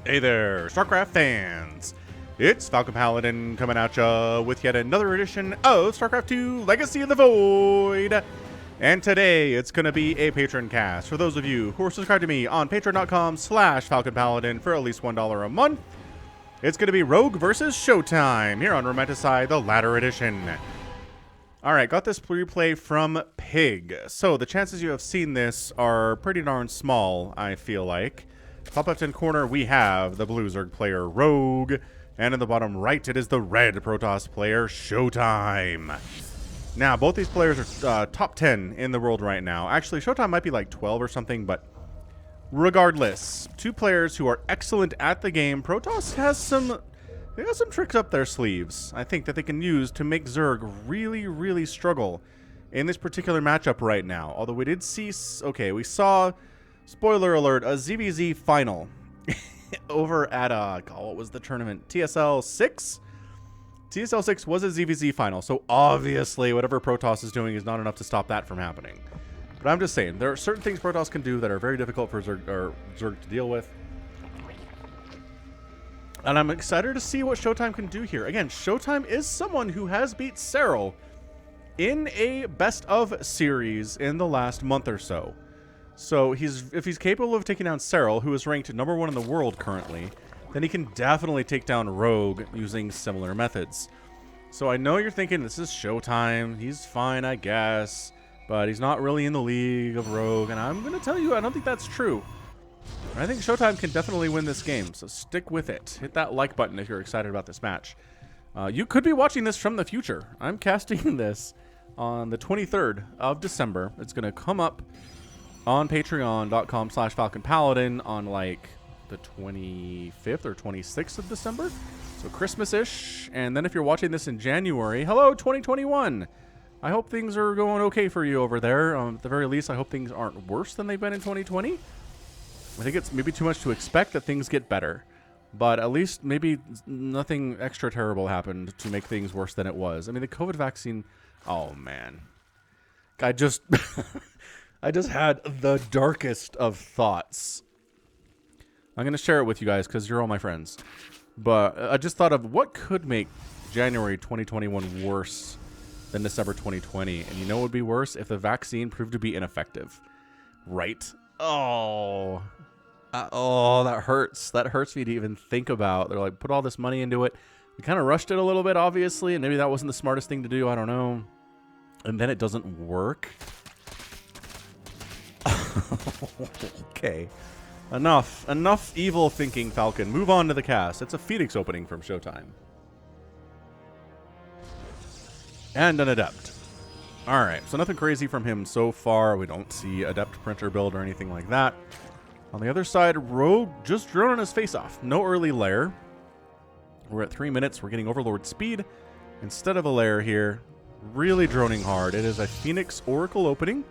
Hey there, StarCraft fans! It's Falcon Paladin coming at ya with yet another edition of StarCraft 2 Legacy of the Void! And today, it's going to be a patron cast. For those of you who are subscribed to me on patreon.com/FalconPaladin for at least $1 a month, it's going to be Rogue versus ShoWTimE here on Romanticide, the latter edition. Alright, got this replay from Pig. So, the chances you have seen this are pretty darn small, I feel like. Top left-hand corner, we have the blue Zerg player, Rogue. And in the bottom right, it is the red Protoss player, ShoWTimE. Now, both these players are top 10 in the world right now. Actually, ShoWTimE might be like 12 or something, but regardless, two players who are excellent at the game. Protoss has some tricks up their sleeves, I think, that they can use to make Zerg really, really struggle in this particular matchup right now. Although we did see, okay, we saw, spoiler alert, a ZVZ final over at, what was the tournament? TSL 6? TSL 6 was a ZVZ final, so obviously whatever Protoss is doing is not enough to stop that from happening. But I'm just saying, there are certain things Protoss can do that are very difficult for Zerg to deal with. And I'm excited to see what ShoWTimE can do here. Again, ShoWTimE is someone who has beat Serral in a best of series in the last month or so. So if he's capable of taking down Serral, who is ranked #1 in the world currently, then he can definitely take down Rogue using similar methods. So I know you're thinking, this is ShoWTimE, he's fine, I guess, but he's not really in the league of Rogue, and I'm going to tell you, I don't think that's true. I think ShoWTimE can definitely win this game, so stick with it. Hit that like button if you're excited about this match. You could be watching this from the future. I'm casting this on the 23rd of December. It's going to come up on patreon.com/FalconPaladin on like the 25th or 26th of December. So Christmas-ish. And then if you're watching this in January, hello 2021. I hope things are going okay for you over there. At the very least, I hope things aren't worse than they've been in 2020. I think it's maybe too much to expect that things get better. But at least maybe nothing extra terrible happened to make things worse than it was. I mean, the COVID vaccine, oh man. I just I just had the darkest of thoughts. I'm going to share it with you guys because you're all my friends. But I just thought of what could make January 2021 worse than December 2020. And you know what would be worse? If the vaccine proved to be ineffective. Right? Oh, that hurts. That hurts me to even think about. They're like, put all this money into it. We kind of rushed it a little bit, obviously. And maybe that wasn't the smartest thing to do. I don't know. And then it doesn't work. Okay. Enough evil thinking, Falcon. Move on to the cast. It's a Phoenix opening from ShoWTimE. And an Adept. Alright, so nothing crazy from him so far. We don't see Adept printer build or anything like that. On the other side, Rogue just droning his face off. No early lair. We're at 3 minutes. We're getting Overlord speed instead of a lair here. Really droning hard. It is a Phoenix Oracle opening,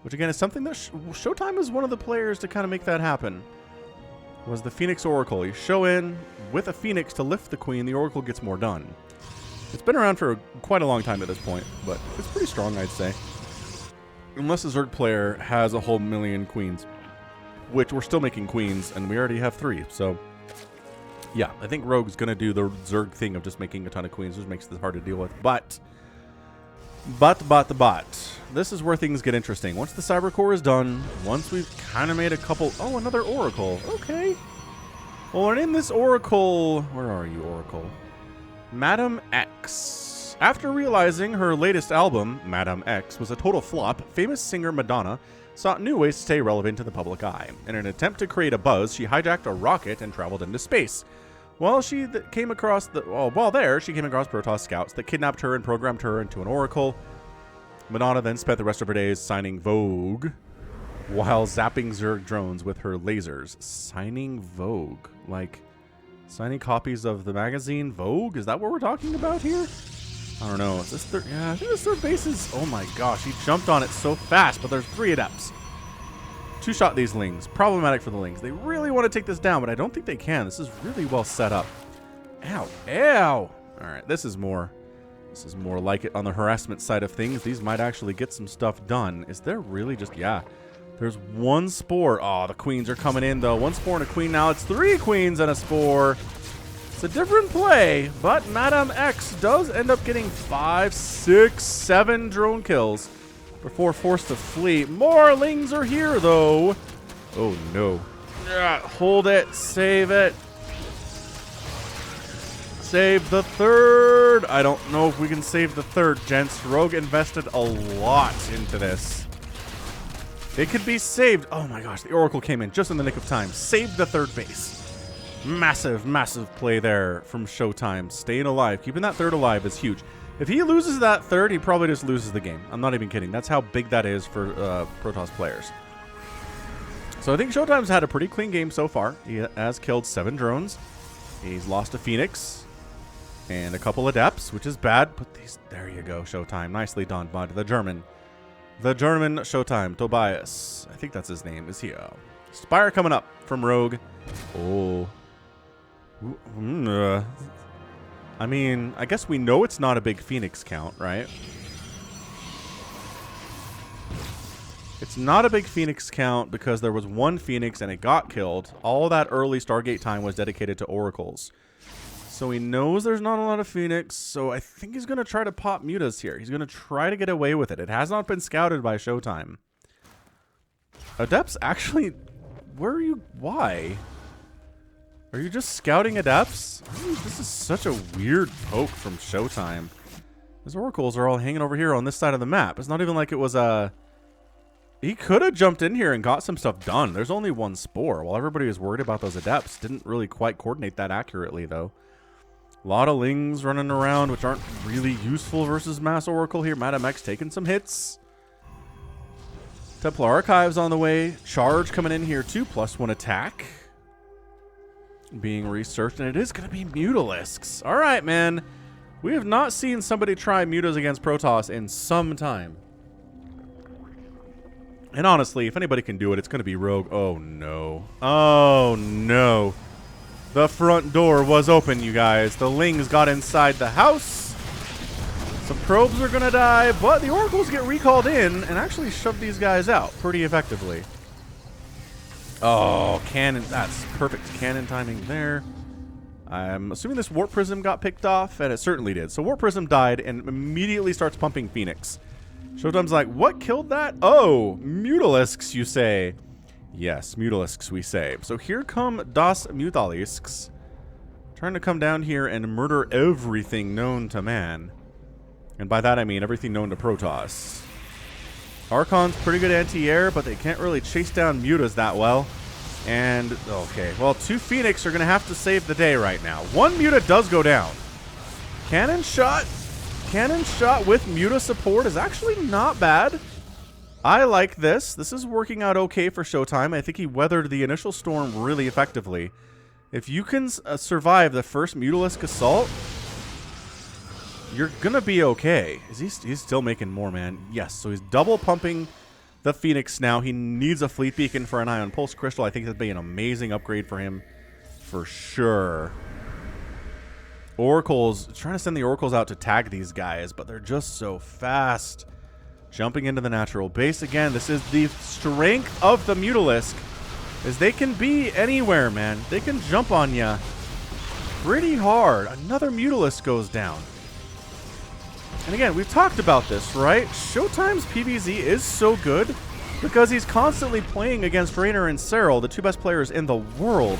which again is something that ShoWTimE is one of the players to kind of make that happen. Was the Phoenix Oracle. You show in with a Phoenix to lift the Queen, the Oracle gets more done. It's been around for quite a long time at this point, but it's pretty strong, I'd say. Unless a Zerg player has a whole million Queens, which we're still making Queens, and we already have 3, so yeah, I think Rogue's going to do the Zerg thing of just making a ton of Queens, which makes this hard to deal with, but this is where things get interesting. Once the Cyber Core is done, once we've kind of made a couple... Oh, another Oracle. Okay. Well, and in this Oracle... Where are you, Oracle? Madam X. After realizing her latest album, Madam X, was a total flop, famous singer Madonna sought new ways to stay relevant to the public eye. In an attempt to create a buzz, she hijacked a rocket and traveled into space. While she came across Protoss scouts that kidnapped her and programmed her into an Oracle. Madonna then spent the rest of her days signing Vogue while zapping Zerg drones with her lasers. Signing Vogue? Like, signing copies of the magazine Vogue? Is that what we're talking about here? I don't know. Is this third? Yeah, I think this third base is... Oh my gosh, he jumped on it so fast, but there's 3 Adepts. 2-shot these Lings. Problematic for the Lings. They really want to take this down, but I don't think they can. This is really well set up. Ow. Ow! Alright, this is more like it on the harassment side of things. These might actually get some stuff done. Is there really just... Yeah. There's one spore. Oh, the queens are coming in, though. One spore and a queen. Now it's 3 queens and a spore. It's a different play, but Madame X does end up getting 5, 6, 7 drone kills before forced to flee. More lings are here, though. Oh, no. Hold it. Save it. Save the third. I don't know if we can save the third, gents. Rogue invested a lot into this. It could be saved. Oh my gosh, the Oracle came in just in the nick of time. Saved the third base. Massive, massive play there from ShoWTimE. Staying alive. Keeping that third alive is huge. If he loses that third, he probably just loses the game. I'm not even kidding. That's how big that is for Protoss players. So I think ShoWTimE's had a pretty clean game so far. He has killed 7 drones. He's lost a Phoenix and a couple Adepts, which is bad. But these, there you go, ShoWTimE. Nicely done, bud. The German ShoWTimE, Tobias. I think that's his name. Is he? Spire coming up from Rogue. Oh. I mean, I guess we know it's not a big Phoenix count, right? It's not a big Phoenix count because there was 1 Phoenix and it got killed. All that early Stargate time was dedicated to Oracles. So he knows there's not a lot of Phoenix, so I think he's going to try to pop Mutas here. He's going to try to get away with it. It has not been scouted by ShoWTimE. Adepts, actually, where are you? Why? Are you just scouting Adepts? This is such a weird poke from ShoWTimE. His Oracles are all hanging over here on this side of the map. It's not even like it was a... He could have jumped in here and got some stuff done. There's only 1 spore. While everybody was worried about those Adepts, didn't really quite coordinate that accurately, though. A lot of lings running around, which aren't really useful versus Mass Oracle here. Madame X taking some hits. Templar Archives on the way. Charge coming in here too. +1 attack. Being researched, and it is going to be Mutalisks. All right, man. We have not seen somebody try Mutas against Protoss in some time. And honestly, if anybody can do it, it's going to be Rogue. Oh, no. Oh, no. The front door was open, you guys. The lings got inside the house. Some probes are going to die, but the Oracles get recalled in and actually shove these guys out pretty effectively. Oh, cannon. That's perfect cannon timing there. I'm assuming this Warp Prism got picked off, and it certainly did. So Warp Prism died and immediately starts pumping Phoenix. ShoWTimE's like, what killed that? Oh, Mutalisks, you say. Yes, Mutalisks, we say. So here come Das Mutalisks, trying to come down here and murder everything known to man. And by that I mean everything known to Protoss. Archon's pretty good anti-air, but they can't really chase down Mutas that well. And, okay, well, 2 Phoenix are going to have to save the day right now. 1 Muta does go down. Cannon shot with Muta support is actually not bad. I like this. This is working out okay for ShoWTimE. I think he weathered the initial storm really effectively. If you can survive the first Mutalisk assault, you're going to be okay. He's still making more, man. Yes, so he's double pumping the Phoenix now. He needs a fleet beacon for an Ion Pulse Crystal. I think that'd be an amazing upgrade for him for sure. Oracles, trying to send the Oracles out to tag these guys, but they're just so fast. Jumping into the natural base again. This is the strength of the Mutalisk, is they can be anywhere, man. They can jump on you pretty hard. Another Mutalisk goes down. And again, we've talked about this, right? ShoWTimE's PvZ is so good because he's constantly playing against Raynor and Serral, the 2 best players in the world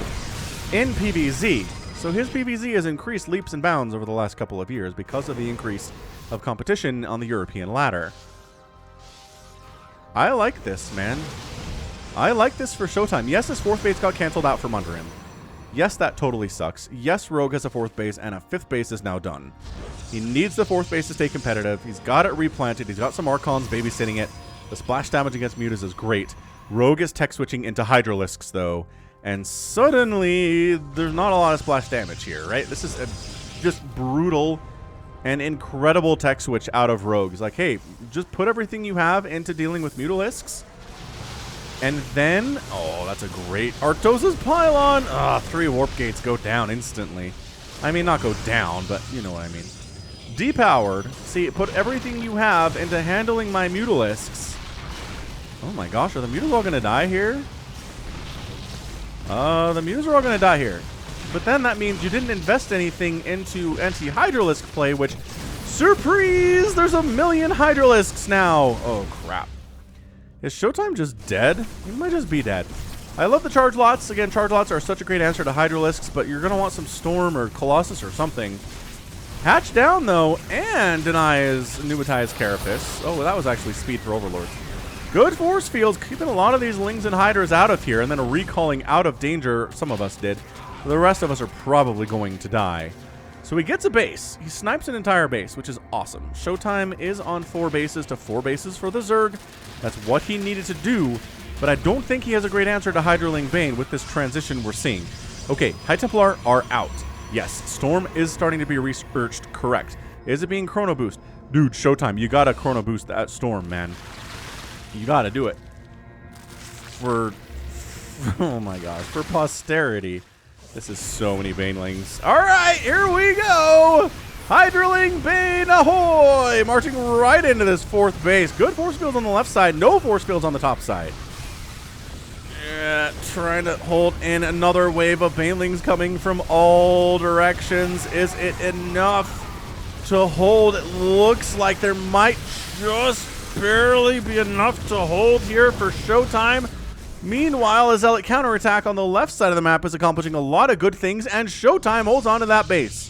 in PvZ. So his PvZ has increased leaps and bounds over the last couple of years because of the increase of competition on the European ladder. I like this, man. I like this for ShoWTimE. Yes, his 4th base got canceled out from under him. Yes, that totally sucks. Yes, Rogue has a 4th base, and a 5th base is now done. He needs the 4th base to stay competitive. He's got it replanted. He's got some Archons babysitting it. The splash damage against Mutas is great. Rogue is tech switching into Hydralisks, though, and suddenly there's not a lot of splash damage here, right? This is a just brutal and incredible tech switch out of Rogue. He's like, hey, just put everything you have into dealing with Mutalisks. And then, oh, that's a great Arctosa's Pylon. 3 warp gates go down instantly. I mean, not go down, but you know what I mean. Depowered. See, put everything you have into handling my Mutalisks. Oh my gosh, are the mutas all gonna die here? The mutas are all gonna die here. But then that means you didn't invest anything into anti-Hydralisk play, which, surprise, there's a million Hydralisks now. Oh crap. Is ShoWTimE just dead? He might just be dead. I love the charge lots. Again, charge lots are such a great answer to Hydralisks, but you're gonna want some Storm or Colossus or something. Hatch down though, and denies Mutalisk Carapace. Oh, well, that was actually speed for Overlords. Good force fields, keeping a lot of these Lings and Hydras out of here, and then a recalling out of danger. Some of us did. The rest of us are probably going to die. So he gets a base. He snipes an entire base, which is awesome. ShoWTimE is on 4 bases to 4 bases for the Zerg. That's what he needed to do, but I don't think he has a great answer to Hydraling Bane with this transition we're seeing. Okay, High Templar are out. Yes, Storm is starting to be researched correct. Is it being Chrono Boost? Dude, ShoWTimE, you gotta Chrono Boost that Storm, man. You gotta do it. Oh my gosh, for posterity. This is so many Banelings. Alright, here we go! Hydraling Bane, ahoy! Marching right into this 4th base. Good force fields on the left side, no force fields on the top side. Yeah, trying to hold in another wave of Banelings coming from all directions. Is it enough to hold? It looks like there might just barely be enough to hold here for ShoWTimE. Meanwhile, a Zealot counterattack on the left side of the map is accomplishing a lot of good things, and ShoWTimE holds on to that base.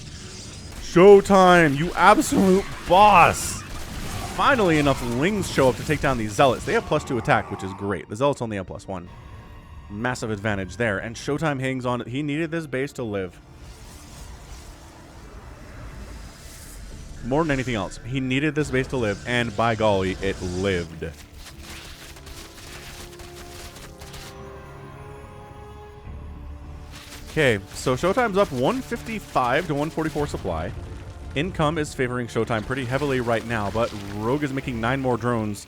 ShoWTimE, you absolute boss. Finally, enough Lings show up to take down these Zealots. They have +2 attack, which is great. The Zealots only have +1. Massive advantage there, and ShoWTimE hangs on. He needed this base to live. More than anything else, he needed this base to live, and by golly, it lived. Okay, so ShoWTimE's up 155 to 144 supply. Income is favoring ShoWTimE pretty heavily right now, but Rogue is making 9 more drones.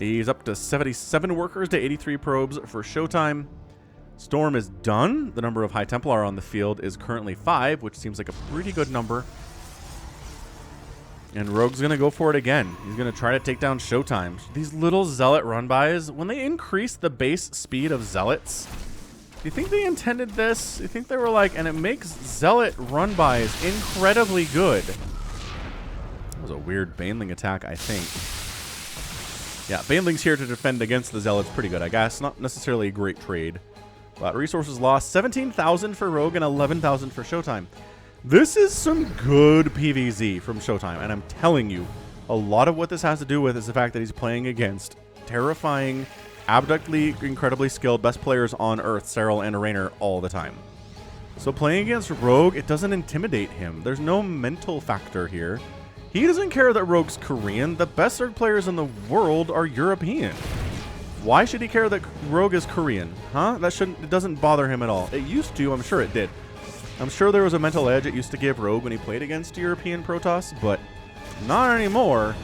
He's up to 77 workers to 83 probes for ShoWTimE. Storm is done. The number of High Templar on the field is currently 5, which seems like a pretty good number. And Rogue's going to go for it again. He's going to try to take down ShoWTimE. These little Zealot run-bys, when they increase the base speed of Zealots, do you think they intended this? Do you think they were like, and it makes Zealot run-bys incredibly good? That was a weird Baneling attack, I think. Yeah, Baneling's here to defend against the Zealots. Pretty good, I guess. Not necessarily a great trade. But resources lost. 17,000 for Rogue and 11,000 for ShoWTimE. This is some good PvZ from ShoWTimE, and I'm telling you, a lot of what this has to do with is the fact that he's playing against terrifying, abductly, incredibly skilled best players on Earth, Serral and Raynor, all the time. So playing against Rogue, it doesn't intimidate him. There's no mental factor here. He doesn't care that Rogue's Korean. The best Zerg players in the world are European. Why should he care that Rogue is Korean? Huh? It doesn't bother him at all. It used to, I'm sure it did. I'm sure there was a mental edge it used to give Rogue when he played against European Protoss, but not anymore.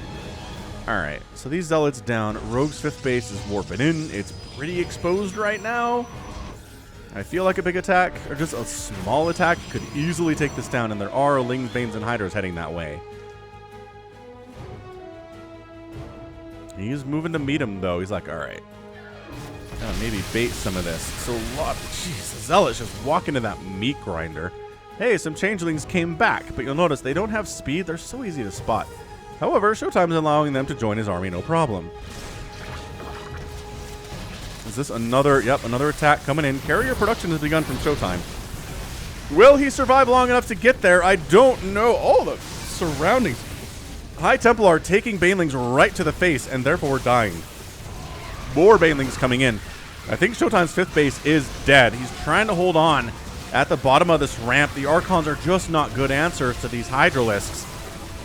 Alright, so these Zealots down. Rogue's 5th base is warping in. It's pretty exposed right now. I feel like a big attack, or just a small attack, could easily take this down, and there are Lings, Banes, and Hydras heading that way. He's moving to meet him, though. He's like, alright. Maybe bait some of this. So a lot. Jeez, the Zealots just walk into that meat grinder. Hey, some changelings came back, but you'll notice they don't have speed. They're so easy to spot. However, ShoWTimE's allowing them to join his army, no problem. Is this another? Yep, another attack coming in. Carrier production has begun from ShoWTimE. Will he survive long enough to get there? I don't know. Oh, the surroundings. High Templar taking Banelings right to the face, and therefore dying. More Banelings coming in. I think ShoWTimE's 5th base is dead. He's trying to hold on at the bottom of this ramp. The Archons are just not good answers to these Hydralisks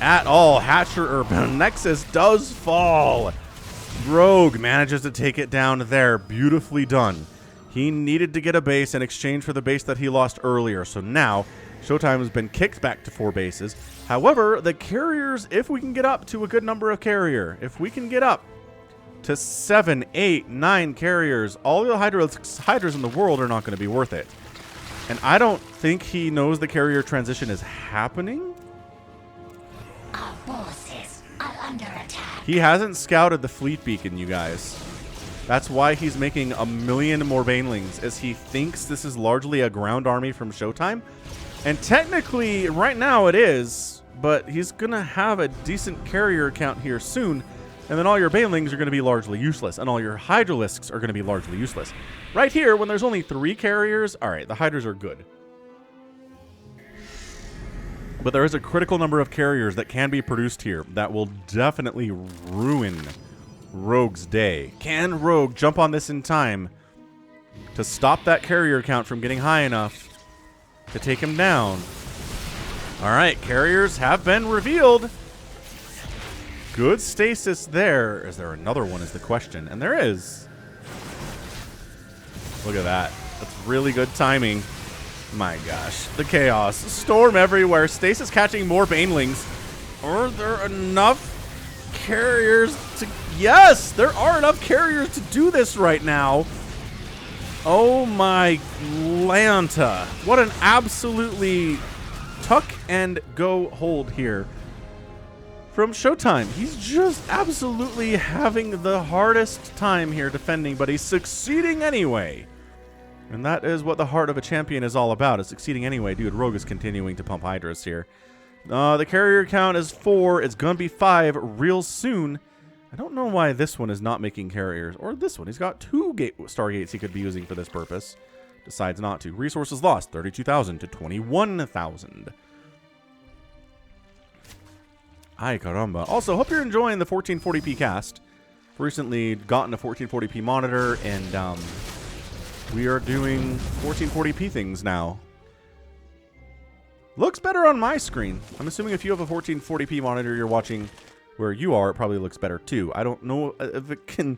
at all. Hatcher or Nexus does fall. Rogue manages to take it down there. Beautifully done. He needed to get a base in exchange for the base that he lost earlier. So now ShoWTimE has been kicked back to 4 bases. However, the carriers, if we can get up to a good number of carrier, if we can get up to 7, 8, 9 carriers, all the Hydras in the world are not going to be worth it. And I don't think he knows the carrier transition is happening. Our forces are under attack. He hasn't scouted the fleet beacon, you guys. That's why he's making 1 million more Banelings, as he thinks this is largely a ground army from ShoWTimE. And technically, right now it is, but he's going to have a decent carrier count here soon, and then all your Banelings are going to be largely useless, and all your Hydralisks are going to be largely useless. Right here, when there's only 3 carriers, all right, the Hydras are good. But there is a critical number of carriers that can be produced here that will definitely ruin Rogue's day. Can Rogue jump on this in time to stop that carrier count from getting high enough to take him down? All right, carriers have been revealed. Good stasis there. Is there another one is the question, and there is. Look at that. That's really good timing. My gosh, the chaos. Storm everywhere. Stasis catching more Banelings. Are there enough carriers to... Yes, there are enough carriers to do this right now. Oh my Lanta. What an absolutely tuck and go hold here from ShoWTimE. He's just absolutely having the hardest time here defending, but he's succeeding anyway. And that is what the heart of a champion is all about, is succeeding anyway. Dude, Rogue is continuing to pump Hydras here. The carrier count is 4. It's going to be 5 real soon. I don't know why this one is not making carriers. Or this one. He's got 2 Stargates he could be using for this purpose. Decides not to. Resources lost. 32,000 to 21,000. Ay caramba. Also, hope you're enjoying the 1440p cast. Recently gotten a 1440p monitor, and we are doing 1440p things now. Looks better on my screen. I'm assuming if you have a 1440p monitor you're watching where you are, it probably looks better too. I don't know if it can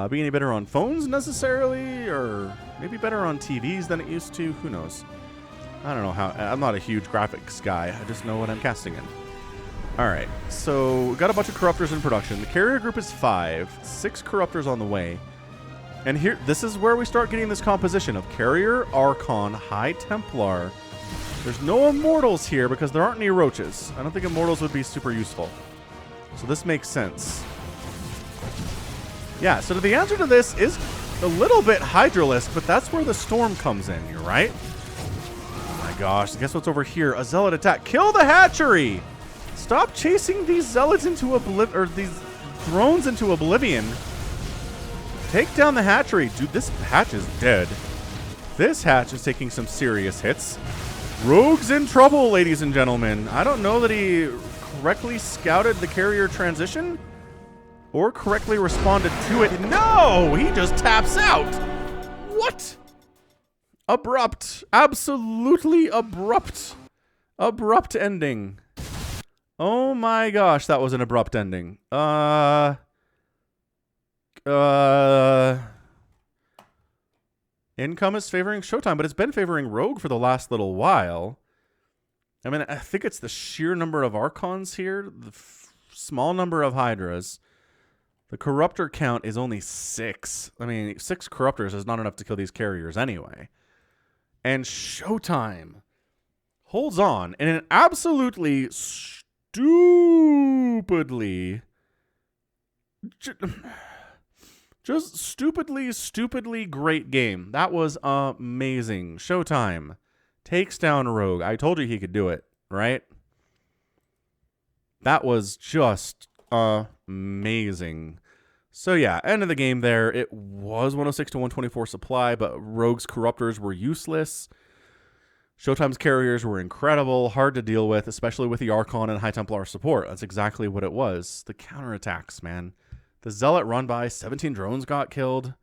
be any better on phones necessarily, or maybe better on TVs than it used to. Who knows? I don't know how. I'm not a huge graphics guy. I just know what I'm casting in. Alright, so we got a bunch of Corruptors in production. The carrier group is 5. 6 Corruptors on the way. And here, this is where we start getting this composition of Carrier, Archon, High Templar. There's no Immortals here because there aren't any Roaches. I don't think Immortals would be super useful. So this makes sense. Yeah, so the answer to this is a little bit Hydralisk, but that's where the Storm comes in, you're right? Oh my gosh, guess what's over here? A Zealot attack. Kill the hatchery! Stop chasing these Zealots into oblivion, or these drones into oblivion. Take down the hatchery. Dude, this hatch is dead. This hatch is taking some serious hits. Rogue's in trouble, ladies and gentlemen. I don't know that he correctly scouted the carrier transition or correctly responded to it. No! He just taps out. What? Abrupt. Absolutely abrupt. Abrupt ending. Oh my gosh, that was an abrupt ending. Income is favoring ShoWTimE, but it's been favoring Rogue for the last little while. I mean, I think it's the sheer number of Archons here, the small number of Hydras. The Corruptor count is only 6. I mean, 6 Corruptors is not enough to kill these carriers anyway. And ShoWTimE holds on in an absolutely stupidly... Just stupidly great game. That was amazing. ShoWTimE takes down Rogue. I told you he could do it, right? That was just amazing. So yeah, end of the game there. It was 106 to 124 supply, but Rogue's Corruptors were useless. ShoWTimE's carriers were incredible, hard to deal with, especially with the Archon and High Templar support. That's exactly what it was. The counterattacks, man. The Zealot run by, 17 drones got killed.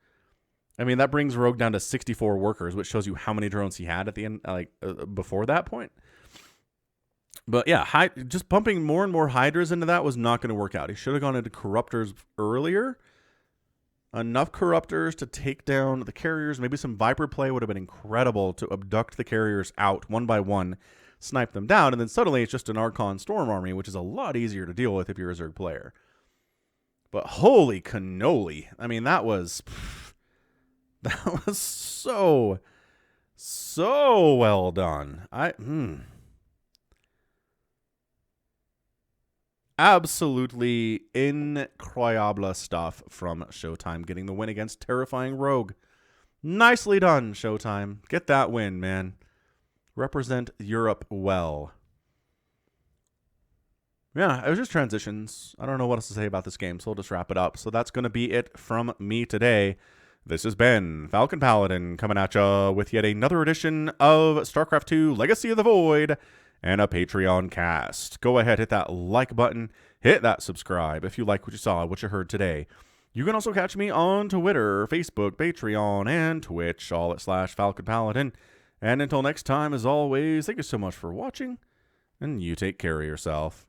I mean, that brings Rogue down to 64 workers, which shows you how many drones he had at the end, before that point. But yeah, just pumping more and more Hydras into that was not going to work out. He should have gone into Corruptors earlier. Enough Corruptors to take down the carriers. Maybe some Viper play would have been incredible to abduct the carriers out one by one, snipe them down, and then suddenly it's just an Archon Storm army, which is a lot easier to deal with if you're a Zerg player. But holy cannoli. I mean, that was so well done. Absolutely incroyable stuff from ShoWTimE, getting the win against Terrifying Rogue. Nicely done, ShoWTimE. Get that win, man. Represent Europe well. Yeah, it was just transitions. I don't know what else to say about this game, so we'll just wrap it up. So that's going to be it from me today. This has been Falcon Paladin coming at ya with yet another edition of StarCraft 2 Legacy of the Void and a Patreon cast. Go ahead, hit that like button, hit that subscribe if you like what you saw, what you heard today. You can also catch me on Twitter, Facebook, Patreon, and Twitch, all at /Falcon Paladin. And until next time, as always, thank you so much for watching, and you take care of yourself.